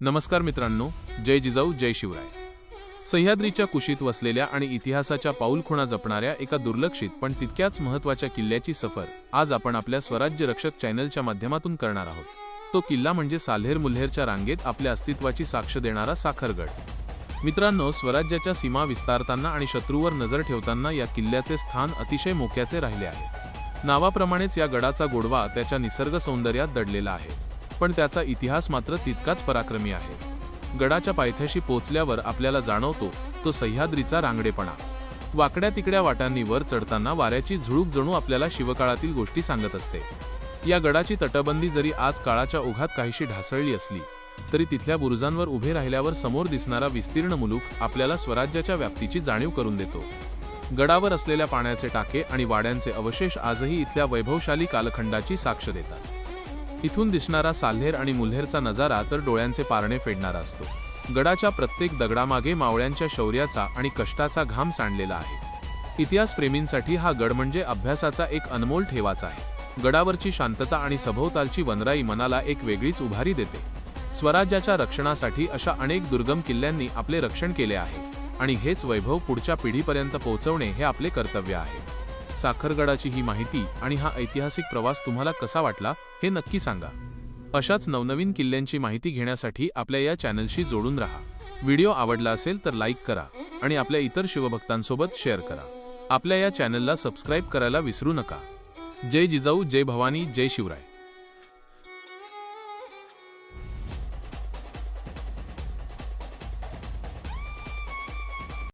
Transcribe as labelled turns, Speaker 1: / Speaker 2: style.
Speaker 1: नमस्कार मित्रांनो, जय जिजाऊ जय शिवराय। सह्याद्रीच्या कुशीत वसलेल्या आणि इतिहासाच्या पाऊलखुणा जपणाऱ्या एका दुर्लक्षित पण तितक्याच महत्त्वाच्या किल्ल्याची सफर आज आपण आपल्या स्वराज्य रक्षक चॅनलच्या माध्यमातून करणार आहोत। तो किल्ला म्हणजे साल्हेर मुल्हेरच्या रांगेत आपल्या अस्तित्वाची साक्ष देणारा साखरगड। मित्रांनो, स्वराज्याच्या सीमा विस्तारताना आणि शत्रूवर नजर ठेवताना या किल्ल्याचे स्थान अतिशय मोक्याचे राहिले आहे। नावाप्रमाणेच या गडाचा गोडवा त्याच्या निसर्ग सौंदर्यात दडलेला आहे, पण त्याचा इतिहास मात्र तितकाच पराक्रमी आहे। गडाच्या पायथ्याशी पोहोचल्यावर आपल्याला जाणवतो तो सह्याद्रीचा रांगडेपणा। वाकड्या तिकड्या वाटांनी वर चढताना वाऱ्याची झुळूक जणू आपल्याला शिवकाळातील गोष्टी सांगत असते। या गडाची तटबंदी जरी आज काळाच्या ओघात काहीशी ढासळली असली तरी तिथल्या बुरुजांवर उभे राहिल्यावर समोर दिसणारा विस्तीर्ण मुलूख आपल्याला स्वराज्याच्या व्याप्तीची जाणीव करून देतो। गडावर असलेल्या पाण्याचे टाके आणि वाड्यांचे अवशेष आजही इथल्या वैभवशाली कालखंडाची साक्ष देतात। इथून दिसणारा साल्हेर आणि मुल्हेरचा नजारा तर डोळ्यांचे पारणे फेडणारा असतो। गडाच्या प्रत्येक दगडामागे मावळ्यांच्या शौर्याचा आणि कष्टाचा घाम सांडलेला आहे। इतिहासप्रेमींसाठी हा गड म्हणजे अभ्यासाचा एक अनमोल ठेवाचा आहे। गडावरची शांतता आणि सभोवतालची वनराई मनाला एक वेगळीच उभारी देते। स्वराज्याच्या रक्षणासाठी अशा अनेक दुर्गम किल्ल्यांनी आपले रक्षण केले आहे आणि हेच वैभव पुढच्या पिढीपर्यंत पोहोचवणे हे आपले कर्तव्य आहे। साखरगडाची ही माहिती आणि हा ऐतिहासिक प्रवास तुम्हाला कसा वाटला हे नक्की सांगा। अशाच नवनवीन किल्ल्यांची माहिती घेण्यासाठी आपल्या या चॅनलशी जोडून राहा। व्हिडिओ आवडला असेल तर लाईक करा आणि आपल्या इतर शिवभक्तांसोबत शेअर करा। आपल्या या चॅनलला सबस्क्राईब करायला विसरू नका। जय जिजाऊ, जय भवानी, जय शिवराय।